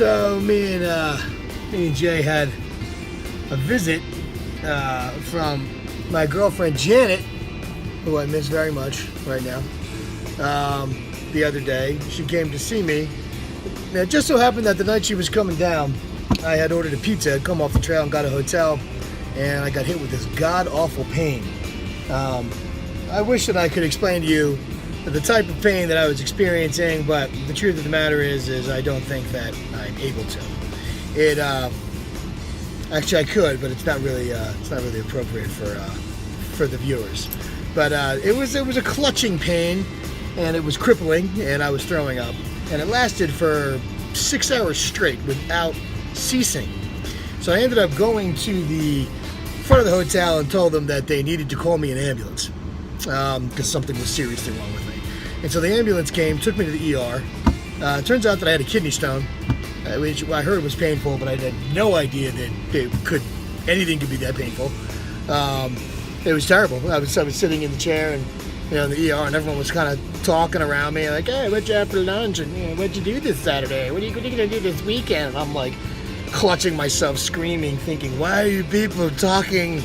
So me and Jay had a visit from my girlfriend Janet, who I miss very much right now. The other day, she came to see me. Now, it just so happened that the night she was coming down, I had ordered a pizza, had come off the trail and got a hotel, and I got hit with this god-awful pain. I wish that I could explain to you the type of pain that I was experiencing, but the truth of the matter is I don't think that I'm able to. Actually I could, but it's not really appropriate for the viewers. But it was a clutching pain, and it was crippling, and I was throwing up, and it lasted for 6 hours straight without ceasing. So I ended up going to the front of the hotel and told them that they needed to call me an ambulance because something was seriously wrong with me. And so the ambulance came, took me to the ER. It turns out that I had a kidney stone, which I heard was painful, but I had no idea that anything could be that painful. It was terrible. I was sitting in the chair and in the ER, and everyone was kind of talking around me like, "Hey, what'd you have for lunch? And what'd you do this Saturday? What are you gonna do this weekend?" And I'm like clutching myself, screaming, thinking, "Why are you people talking?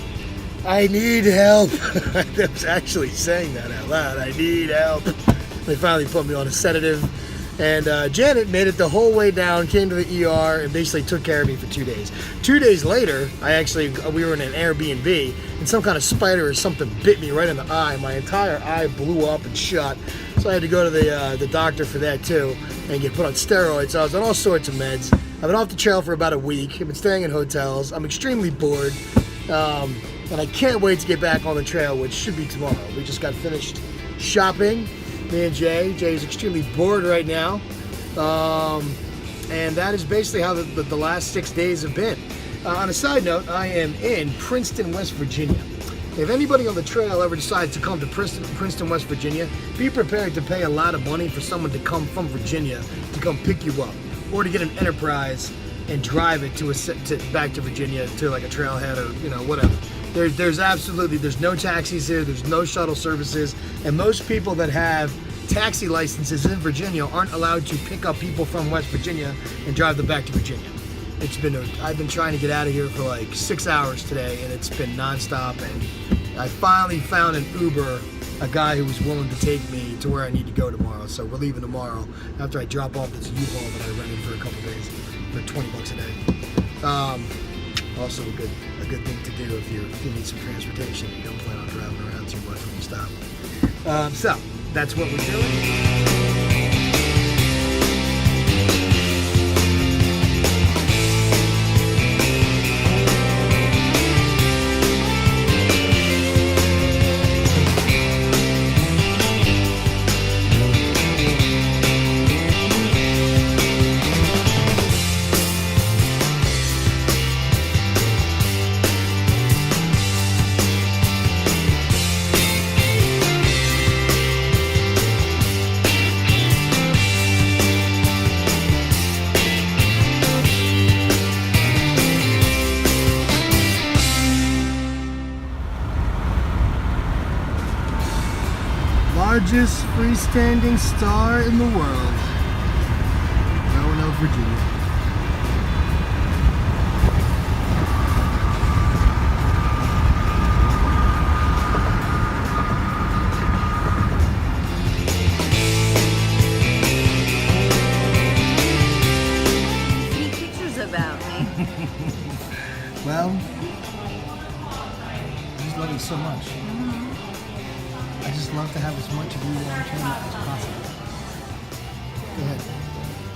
I need help." I was actually saying that out loud. I need help. They finally put me on a sedative, and Janet made it the whole way down, came to the ER, and basically took care of me for 2 days. 2 days later, we were in an Airbnb, and some kind of spider or something bit me right in the eye. My entire eye blew up and shut, so I had to go to the doctor for that too, and get put on steroids. So I was on all sorts of meds. I've been off the trail for about a week. I've been staying in hotels. I'm extremely bored, and I can't wait to get back on the trail, which should be tomorrow. We just got finished shopping. Me and Jay. Jay's extremely bored right now. And that is basically how the last 6 days have been. On a side note, I am in Princeton, West Virginia. If anybody on the trail ever decides to come to Princeton, West Virginia, be prepared to pay a lot of money for someone to come from Virginia to come pick you up, or to get an Enterprise and drive it back to Virginia to like a trailhead or whatever. There's no taxis here, there's no shuttle services, and most people that have taxi licenses in Virginia aren't allowed to pick up people from West Virginia and drive them back to Virginia. I've been trying to get out of here for like 6 hours today, and it's been nonstop, and I finally found an Uber, a guy who was willing to take me to where I need to go tomorrow. So we're leaving tomorrow after I drop off this U-Haul that I rented for a couple days for $20 a day. Also a good thing to do if you need some transportation. You don't plan on driving around too much when you stop. So that's what we're doing. Largest freestanding star in the world, Roanoke, Virginia. Any pictures about me? Well, I just love you so much. I just love to have as much of you on camera as possible. Go ahead.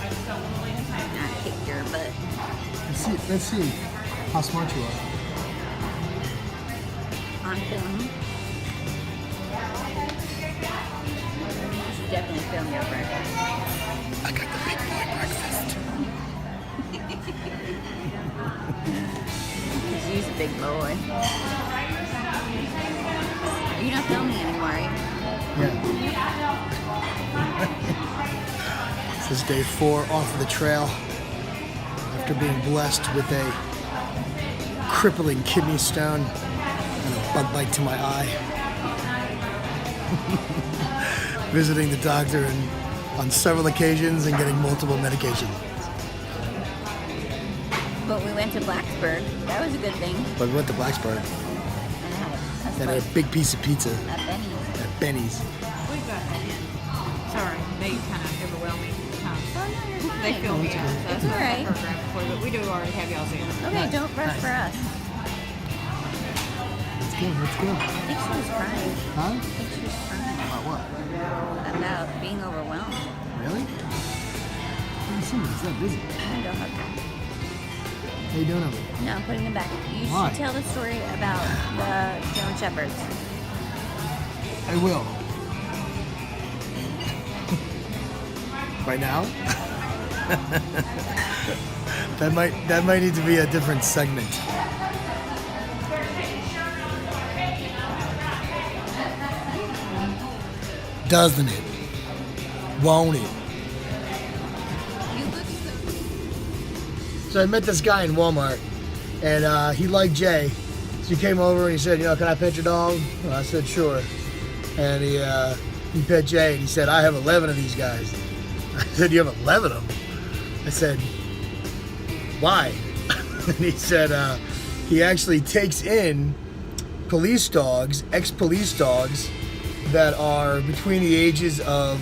I kicked your butt. Let's see how smart you are. On film. You should definitely film your breakfast. I got the big boy breakfast. Because you's a big boy. You're not filming anymore, right? Yeah. This is day 4 off of the trail after being blessed with a crippling kidney stone and a bug bite to my eye. Visiting the doctor on several occasions and getting multiple medications. But we went to Blacksburg. That was a good thing. But we went to Blacksburg And had a and had a slice big piece of pizza at Benny's. at Benny's. We've got that in. Sorry, they kind of overwhelm me sometimes. Oh, no, you're fine. They fill me out. So that's It's what alright. our program for, but we do already have y'all's in. Okay, Nice. don't rush Nice. for us. Let's go, let's go. I think she was crying. Huh? I think she was crying About what? about being overwhelmed. Really? What are you seeing? It's that busy. I'm gonna go hug her. How you doing over there? No, I'm putting them back. You Why? should tell the story about the German Shepherds. I will. Right now? that might need to be a different segment. Doesn't it? Won't it? So I met this guy in Walmart, and he liked Jay. So he came over and he said, can I pet your dog? Well, I said, sure. And he pet Jay, and he said, I have 11 of these guys. I said, you have 11 of them? I said, why? And he said, he actually takes in police dogs, ex-police dogs, that are between the ages of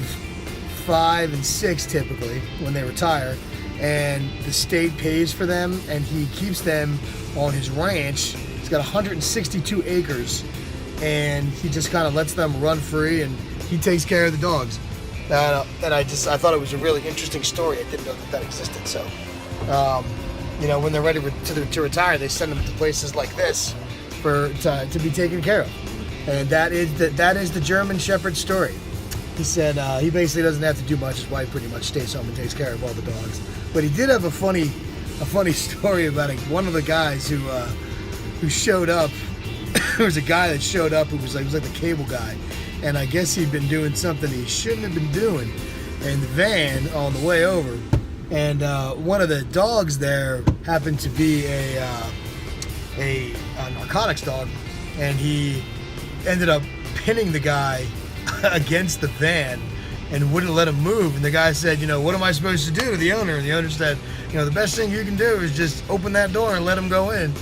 5 and 6 typically when they retire, and the state pays for them, and he keeps them on his ranch. He's got 162 acres, and he just kind of lets them run free, and he takes care of the dogs. And I thought it was a really interesting story. I didn't know that existed. So, when they're ready to retire, they send them to places like this to be taken care of. And that is the German Shepherd story. He said he basically doesn't have to do much. His wife pretty much stays home and takes care of all the dogs. But he did have a funny story about one of the guys who showed up. There was a guy that showed up who was like the cable guy, and I guess he'd been doing something he shouldn't have been doing in the van on the way over. And one of the dogs there happened to be a narcotics dog, and he ended up pinning the guy against the van and wouldn't let him move. And the guy said, what am I supposed to do to the owner? And the owner said, the best thing you can do is just open that door and let him go in.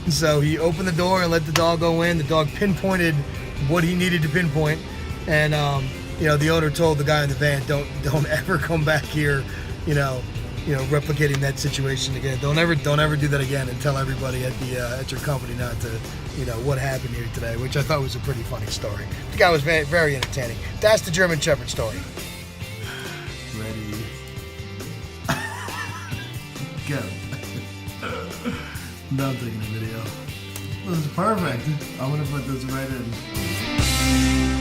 And so he opened the door and let the dog go in. The dog pinpointed what he needed to pinpoint. And, the owner told the guy in the van, don't ever come back here, replicating that situation again. Don't ever do that again, and tell everybody at your company not to, what happened here today, which I thought was a pretty funny story. The guy was very, very entertaining. That's the German Shepherd story. Ready. Go. Now I'm taking a video. This is perfect. I'm gonna put this right in.